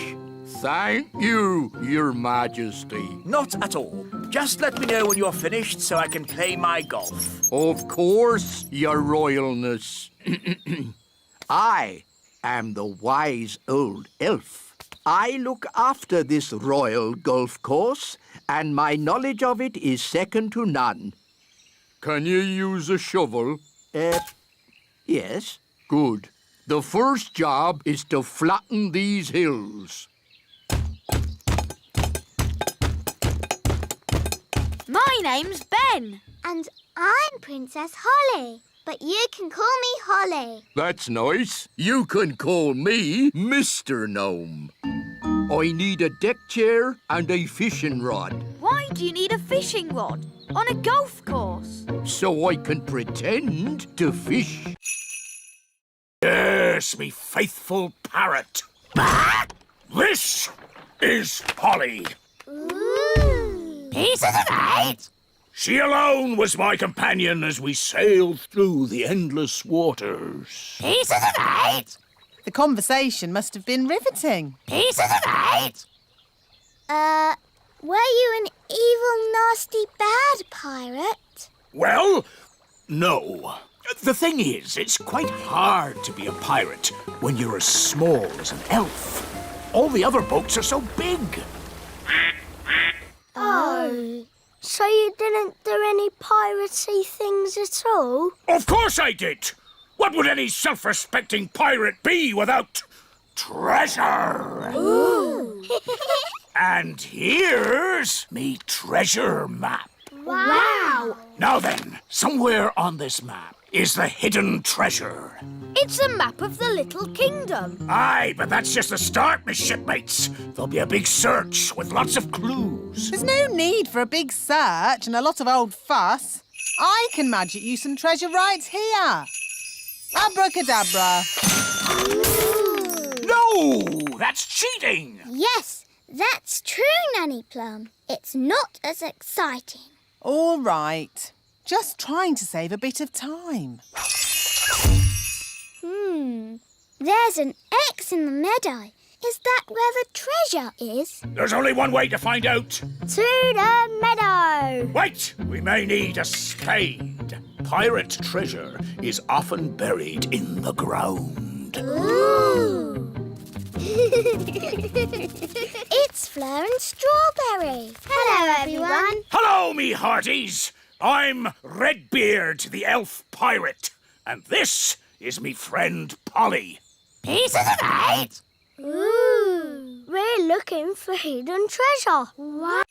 Thank you, Your Majesty. Not at all. Just let me know when you're finished so I can play my golf. Of course, Your Royalness. I am the wise old elf. I look after this royal golf course, and my knowledge of it is second to none. Can you use a shovel? Yes. Good. The first job is to flatten these hills. My name's Ben. And I'm Princess Holly. But you can call me Holly. That's nice. You can call me Mr. Gnome. I need a deck chair and a fishing rod. Why do you need a fishing rod on a golf course? So I can pretend to fish. Yes, me faithful parrot. This is Holly. Ooh. He's right. She alone was my companion as we sailed through the endless waters. He's right. The conversation must have been riveting. He's right. Were you an evil, nasty, bad pirate? Well, no. The thing is, it's quite hard to be a pirate when you're as small as an elf. All the other boats are so big. Oh. So you didn't do any piratey things at all? Of course I did. What would any self-respecting pirate be without treasure? Ooh. And here's me treasure map. Wow! Now then, somewhere on this map is the hidden treasure. It's a map of the little kingdom. Aye, but that's just the start, my shipmates. There'll be a big search with lots of clues. There's no need for a big search and a lot of old fuss. I can magic you some treasure right here. Abracadabra. No, that's cheating. Yes, that's true, Nanny Plum. It's not as exciting. All right. Just trying to save a bit of time. There's an X in the meadow. Is that where the treasure is? There's only one way to find out. To the meadow! Wait, we may need a spade. Pirate treasure is often buried in the ground. Ooh! It's Fleur and Strawberry. Hello, everyone. Hello, me hearties. I'm Redbeard, the elf pirate. And this is me friend Polly. Pieces of 8. Ooh! We're looking for hidden treasure. What?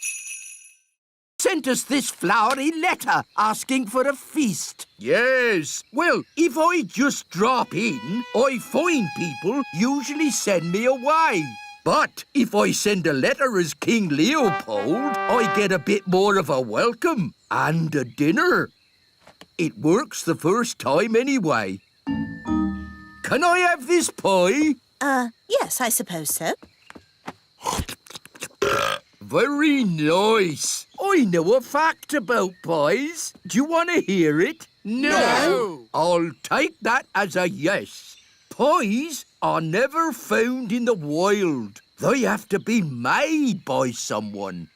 Sent us this flowery letter asking for a feast. Yes. Well, if I just drop in, I find people usually send me away. But if I send a letter as King Leopold, I get a bit more of a welcome and a dinner. It works the first time anyway. Can I have this pie? Yes, I suppose so. Very nice. I know a fact about pies. Do you want to hear it? No. I'll take that as a yes. Pies are never found in the wild. They have to be made by someone.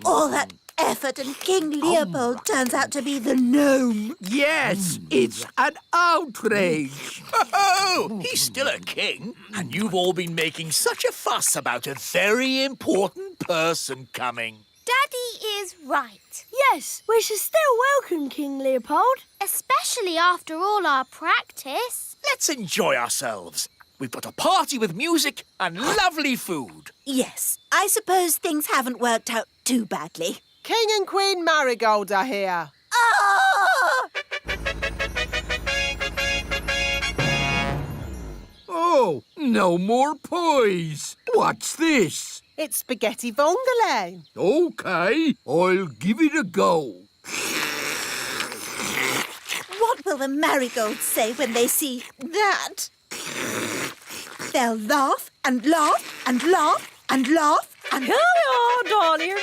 All that effort and King Leopold turns out to be the gnome. Yes, it's an outrage. Oh, he's still a king, and you've all been making such a fuss about a very important person coming. Daddy is right. Yes, we should still welcome King Leopold. Especially after all our practice. Let's enjoy ourselves. We've got a party with music and lovely food. Yes, I suppose things haven't worked out too badly. King and Queen Marigold are here. Ah! Oh, no more pies. What's this? It's spaghetti vongole. OK, I'll give it a go. What will the marigolds say when they see that? They'll laugh and laugh and laugh and laugh and... Here we are, darlings.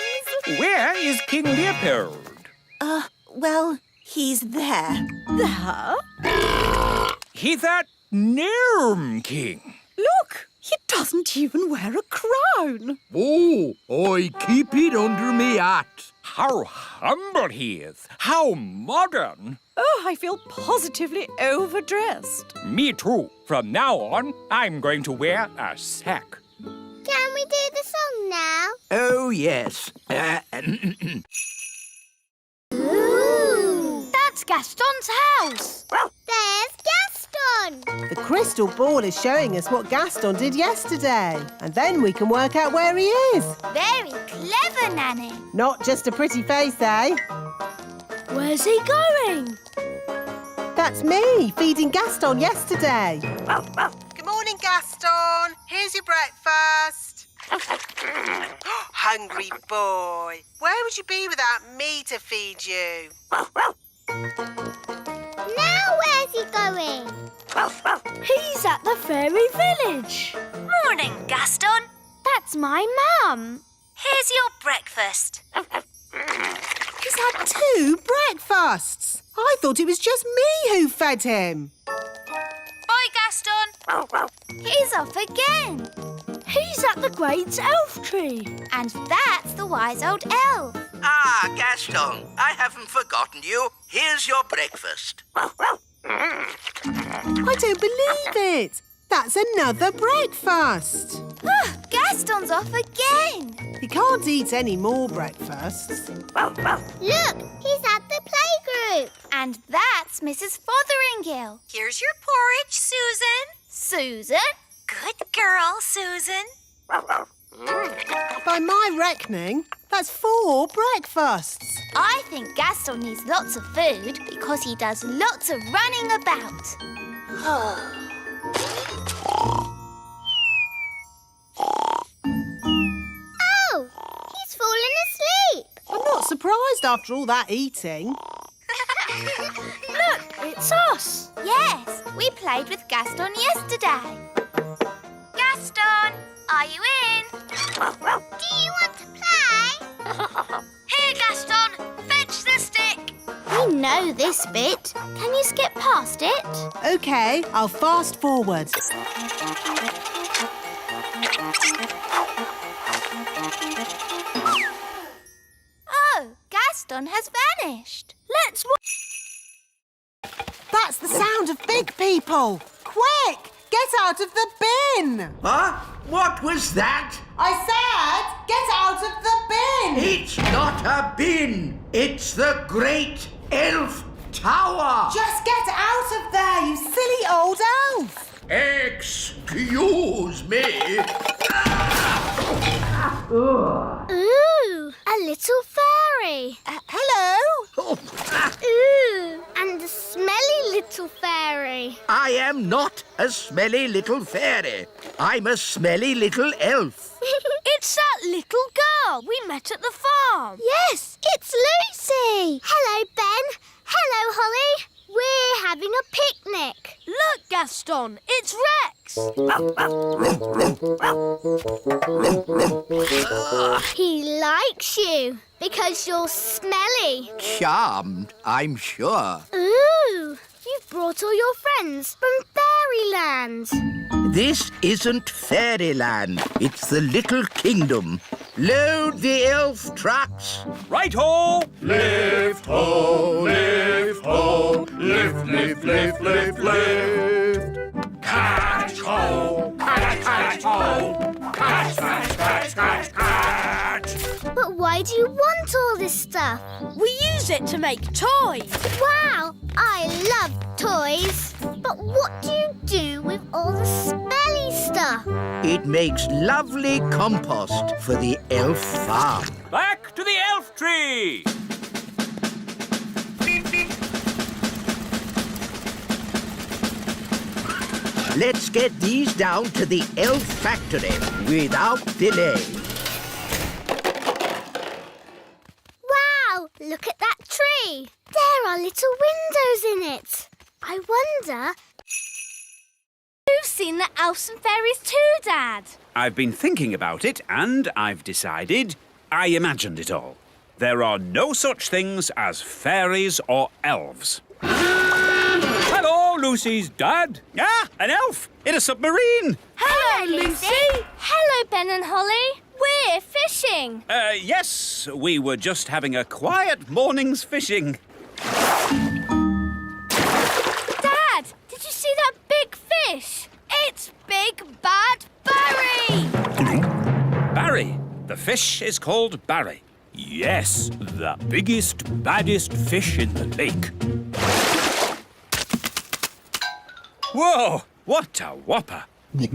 Where is King Leopold? Well, he's there. There? He's that gnome king. Look, he doesn't even wear a crown. Oh, I keep it under me hat. How humble he is. How modern. Oh, I feel positively overdressed. Me too. From now on, I'm going to wear a sack. Can we do the song now? Oh, yes. Ooh! That's Gaston's house. There's Gaston. The crystal ball is showing us what Gaston did yesterday. And then we can work out where he is. Very clever, Nanny. Not just a pretty face, eh? Where's he going? That's me, feeding Gaston yesterday. Good morning, Gaston. Here's your breakfast. Hungry boy. Where would you be without me to feed you? Now where's he going? He's at the fairy village. Morning, Gaston. That's my mum. Here's your breakfast. He's had 2 breakfasts. I thought it was just me who fed him. Bye, Gaston. He's off again. He's at the great elf tree. And that's the wise old elf. Ah, Gaston, I haven't forgotten you. Here's your breakfast. I don't believe it. That's another breakfast. Gaston's off again. He can't eat any more breakfasts. Look, he's at the playgroup. And that's Mrs. Fotheringill. Here's your porridge, Susan. Susan? Good girl, Susan. By my reckoning, that's 4 breakfasts. I think Gaston needs lots of food because he does lots of running about. Oh, he's fallen asleep. I'm not surprised after all that eating. Look, it's us. Yes, we played with Gaston yesterday. Gaston, are you in? Do you want to play? Here, Gaston, fetch the stick. We know this bit. Can you skip past it? OK, I'll fast forward. Oh, Gaston has vanished. Let's That's the sound of big people. Quick, get out of the bin. Huh? What was that? I said, get out of the bin. It's not a bin. It's the Great Elf Tower. Just get out of there, you silly old elf. Excuse me. Ooh, a little fairy. Hello. Ooh, and a smelly little fairy. I am not a smelly little fairy. I'm a smelly little elf. It's that little girl we met at the farm. Yes, it's Lucy. Hello, Ben. Hello, Holly. We're having a picnic. Look, Gaston, it's Rex. He likes you because you're smelly. Charmed, I'm sure. Ooh, you've brought all your friends from Fairyland. This isn't fairyland. It's the little kingdom. Load the elf trucks. Right-ho! Lift ho, lift ho, lift, lift, lift, lift, lift. Catch ho, catch ho, catch, catch, catch, catch, catch. But why do you want all this stuff? We use it to make toys. Wow, I love toys. But what do you do with all the smelly stuff? It makes lovely compost for the elf farm. Back to the elf tree! Let's get these down to the elf factory without delay. Wow, look at that tree. There are little windows in it. I wonder... You've seen the elves and fairies too, Dad. I've been thinking about it and I've decided I imagined it all. There are no such things as fairies or elves. Hello, Lucy's dad. Ah, an elf in a submarine. Hello, Lucy. Hello, Ben and Holly. We're fishing. Yes, we were just having a quiet morning's fishing. Dad, did you see that big fish? It's Big Bad Barry. Barry. The fish is called Barry. Yes, the biggest, baddest fish in the lake. Whoa, what a whopper. Dad,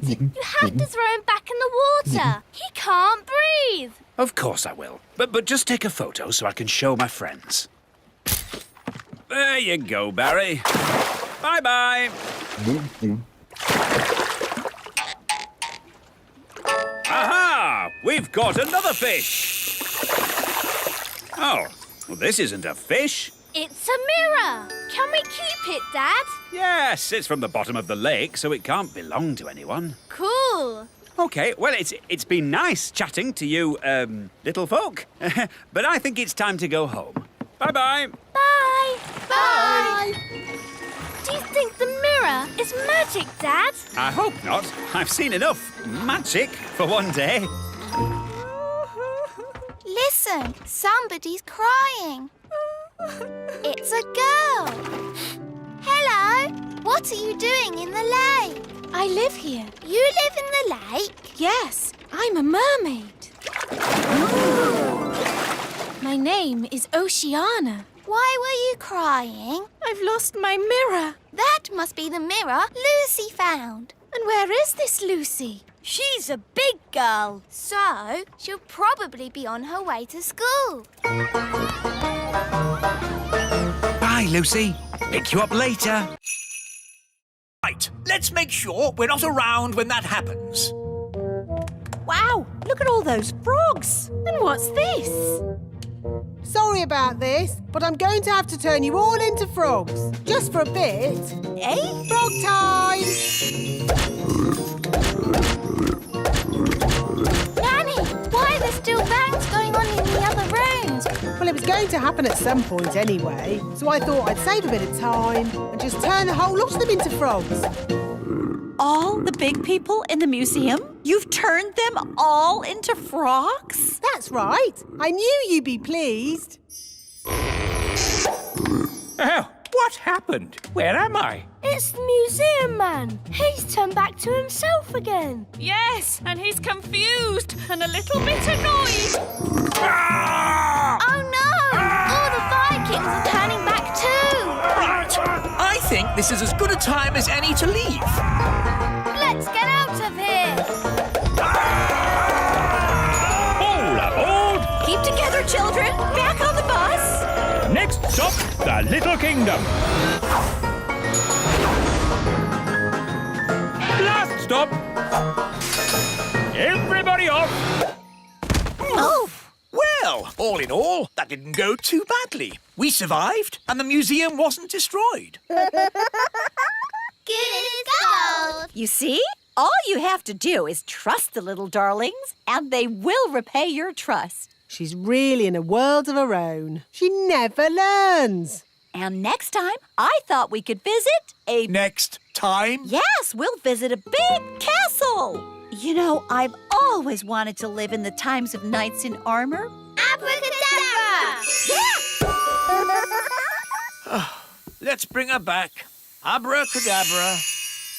you have to throw him back in the water. He can't breathe. Of course I will. But just take a photo so I can show my friends. There you go, Barry. Bye-bye. Aha! We've got another fish. Oh, well, this isn't a fish. It's a mirror. Can we keep it, Dad? Yes, it's from the bottom of the lake, so it can't belong to anyone. Cool. OK, well, it's been nice chatting to you, little folk. But I think it's time to go home. Bye-bye. Bye. Bye. Do you think the mirror is magic, Dad? I hope not. I've seen enough magic for one day. Listen, somebody's crying. It's a girl. Hello. What are you doing in the lake? I live here. You live in the lake? Yes, I'm a mermaid. My name is Oceana. Why were you crying? I've lost my mirror. That must be the mirror Lucy found. And where is this Lucy? She's a big girl, so she'll probably be on her way to school. Bye, Lucy. Pick you up later. Right, let's make sure we're not around when that happens. Wow, look at all those frogs. And what's this? Sorry about this, but I'm going to have to turn you all into frogs. Just for a bit. Eh? Frog time! Nanny, why are there still bangs going on in the other rooms? Well, it was going to happen at some point anyway, so I thought I'd save a bit of time and just turn the whole lot of them into frogs. All the big people in the museum? You've turned them all into frogs? That's right. I knew you'd be pleased. Oh, what happened? Where am I? It's the museum man. He's turned back to himself again. Yes, and he's confused and a little bit annoyed. Oh no! All the Vikings are turning back too. Right, I think this is as good a time as any to leave. Let's get out of here. All aboard! Keep together, children. Back on the bus. Next stop, the Little Kingdom. Last stop. Everybody off. Oh. Well, all in all, that didn't go too badly. We survived, and the museum wasn't destroyed. Good as gold. You see? All you have to do is trust the little darlings, and they will repay your trust. She's really in a world of her own. She never learns. And next time, I thought we could visit a... Next time? Yes, we'll visit a big castle. You know, I've always wanted to live in the times of knights in armor. Abracadabra! Let's bring her back. Abracadabra.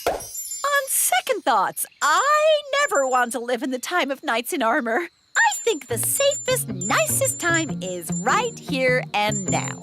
On second thoughts, I never want to live in the time of knights in armor. I think the safest, nicest time is right here and now.